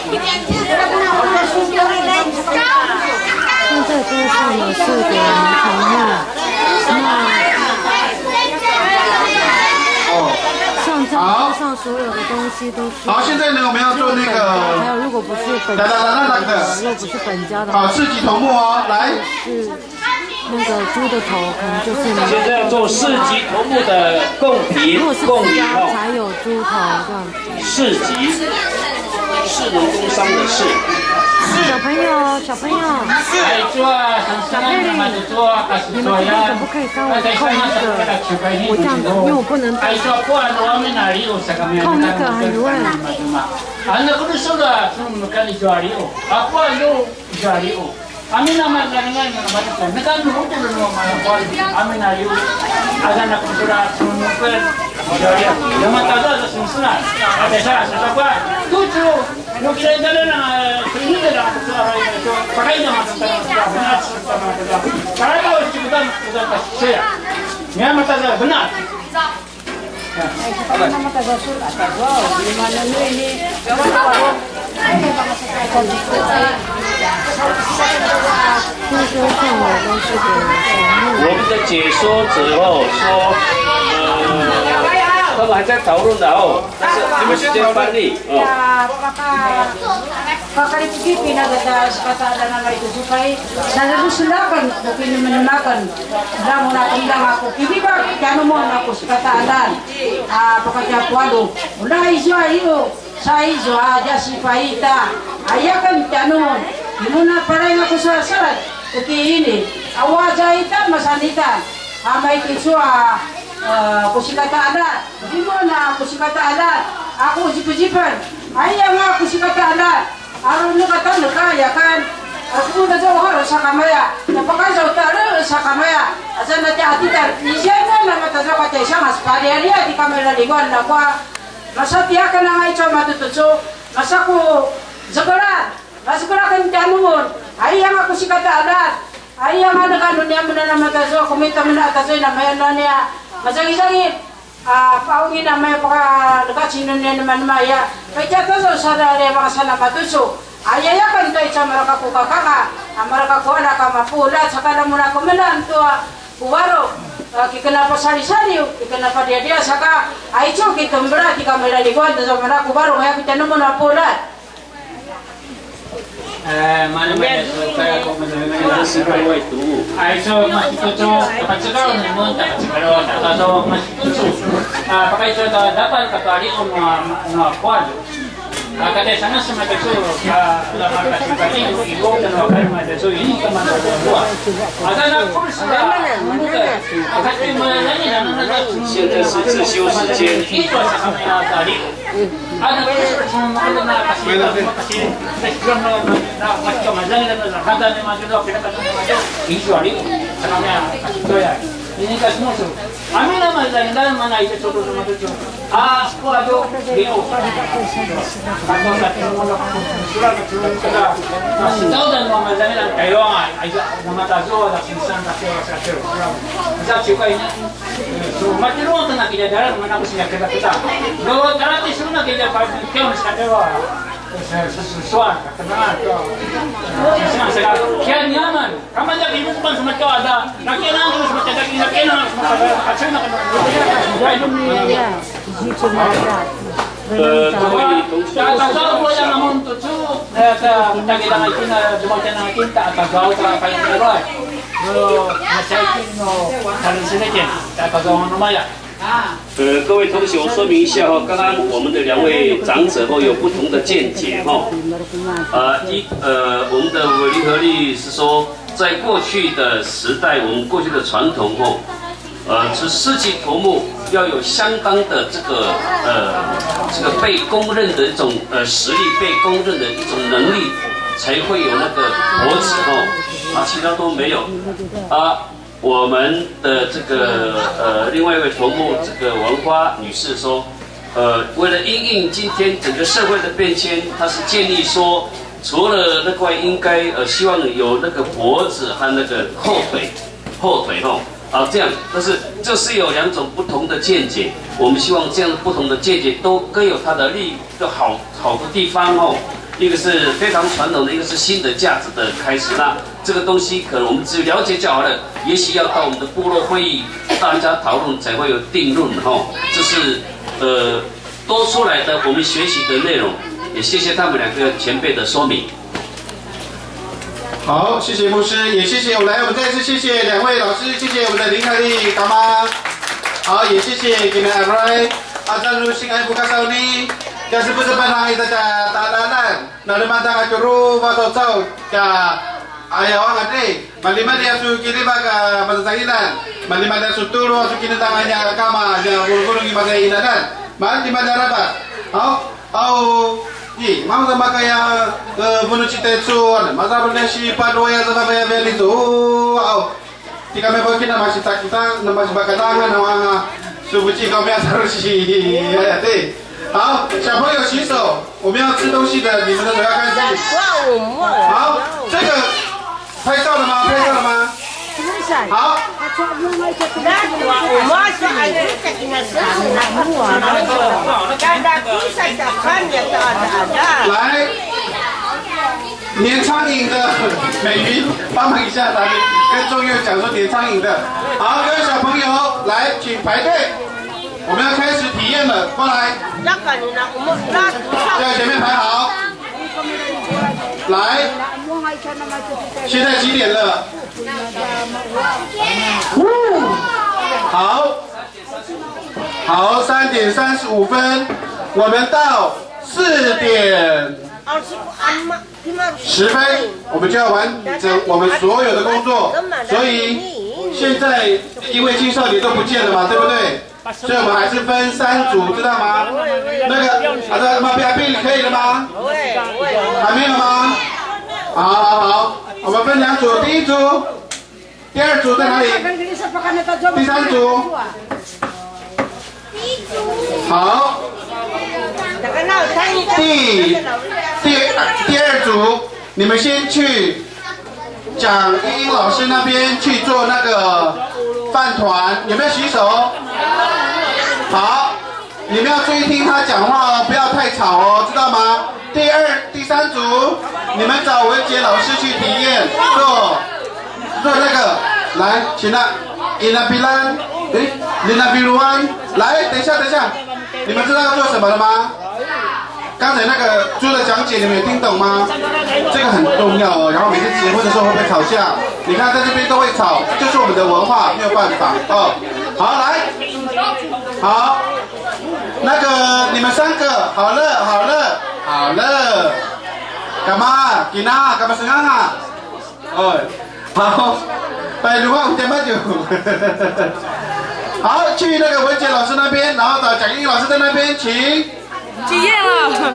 现在桌上有4点红木，上桌上所有的东西都是。好，现在呢，我们要做那个。还有，如果不是本家的，如果不是本家的，好，4级头目哦，来。是那个猪的头，可能就是你。现在要做4级头目的贡品，贡礼哦。才有猪头这样子。4级，士农工商的士。小朋友，小佩玲，你们这边可不可以帮我控一个？我这样子，因为我不能控一个很乱。Amin naman galingan mga bata. Nagkanuruto na mga kwal. Amin na yun. Asan na kusura sumunukan. Yung matagal sa sunsunod. At isa sa sakwa. Tucho. Yung kinagdala na pinili na kusura ito. Pakay na mga tanong sa para daw sibutan ka siya. Nga matagal benar. Ay, sa kanya matagal sulat. Wow, di mana ini.我们的解说者说，他们还在讨论的哦，但是你们时间翻译哦。Kakalipigit pinagada sa kataan na ito supay nanalusulakan o pinumanunakan lang natin lang ako kibiba kano mo na ako sa kataan pakatyapuado mula iso ayo sa iso aja si paita ayakan kano muna paray ako sa sarat okay ini awaja ita masanita amay kiso kusikata di mo na kusikata ako jipan ayang ako kusikata Araw na kata nakaya kan, aku na jauh harus sakamaya, napakan jauh taruh sakamaya, asal nanti hati tar, isiannya nama tajuk kata isya mas pada dia di kamera lingkungan nakwa, masa dia kena ngai cuma tu tujuh, masa aku segera kan jamun, ayang aku si kata adat, ayang ada kan dunia mana nama tajuk, komite mana tajuk nama yang nanya, masa kisahnya. Paungin namanya paka dekat sini nama ya. Baca tu saudara mga sana matuso. Ayaya kan tayo sa mereka ku kakak, mereka ku anak kama pula. Sekarang muna komelan tua puwaro. Kenapa sari-sari, kenapa dia saka. Aicho kita berarti kami laliguan tu sama mereka baru. Maya kita nemu na pula. Mana kaya ko madalawin ay so mas ito kapag sigaro na mo dapat sigaro so mas ito pakay so dapat katali o mga kwado kada sana sa mataso lamang kasi ibo na kayo mataso ini ka man buwa ada na course kasi malani na nagtatapos 现在是自修时间。 ito sa kamay tali ada course mga na kasi na mas kamazang na kada na mga pinakatan na usually sa kamay ito yan ini kas musuh amin naman dan mana itu contoh sama itu aku ada dio kalau satu orang surat sudah masih tahu dan mama jangan kayo aja nama tazo dah sinsan dah satu macam juga ini so macam orang tengah kita dalam mana aku siap kita kalau terhati semua kita kau mesti ada sesuatu kenal tu senang sekali kian nyaman kamu jangan ibu pun semua kau ada nak kenal terus macam lagi nak kenal macam nak各位同学， tahu yang namun tu kita kita ngakin cuma kita ngakin tak tahu tak paling terbaik macam itu kalau sedikit tak tahu nama ya 各位同学，我说明一下哈，刚刚我们的2位长者有不同的见解哈。我们的委离合力是说，在过去的时代，我们过去的传统是4级头目要有相当的这个被公认的一种实力，被公认的一种能力，才会有那个脖子其他都没有我们的这个另外一位头目这个王花女士说，为了因应今天整个社会的变迁，她是建议说，除了那块应该希望有那个脖子和那个后腿这样，但是这是有2种不同的见解，我们希望这样不同的见解都各有它的好的地方一个是非常传统的，一个是新的价值的开始。那这个东西可能我们只了解就好了，也许要到我们的部落会议，大家讨论才会有定论哈。这是多出来的我们学习的内容，也谢谢他们两个前辈的说明。好，谢谢牧师，也谢谢我们再次谢谢2位老师，谢谢我们的林凯丽干妈。好，也谢谢给们阿瑞阿赞如新爱布卡少尼，要是不是班上大家打打烂，那你们大家就如把手走呀。Ayaw ang ate, malima dia su kini baga patasanginan, malima dia su turu su kini tangannya kama dia guru-guru gimaga inadan, malima dia rabat. Au, mau sama kayak bunuh cita itu, masa benar si padoya sama bayar beli itu, jika memang kita masih tak kita, masih bakal tangan, nama subuci kami harus si ate. 好，小朋友洗手，我们要吃东西的，你们的手要干净。好，这个拍照了吗？拍照了吗？好。来，粘苍蝇的美云，帮忙一下，咱们跟众友讲说粘苍蝇的。好，各位小朋友，来，请排队。 我们要开始体验了，过来，在前面排好，来，现在几点了？好，3点35分，我们到4点10分，我们就要完成我们所有的工作，所以现在因为青少年都不见了嘛，对不对？ 所以我们还是分3组，知道吗？那个马表币可以了吗？还没有吗？好，我们分2组，第1组，第2组在哪里？第3组。好。第2组，你们先去蒋英老师那边去做那个饭团，有没有洗手？ 好，你们要注意听他讲话哦，不要太吵哦，知道吗？第3组，你们找文杰老师去体验做那个，来，请他，Inabilan，Inabiluan，来，等一下，你们知道要做什么了吗？刚才那个猪的讲解，你们有听懂吗？这个很重要哦，然后每次结婚的时候会不会吵架？你看在这边都会吵，这就是我们的文化，没有办法哦。好，来。 好，那个你们3个好了，干嘛？Gina，干嘛senang啊？哦，好，拜托我点不久。好，去那个文杰老师那边，然后找蒋英老师在那边，请。体验了。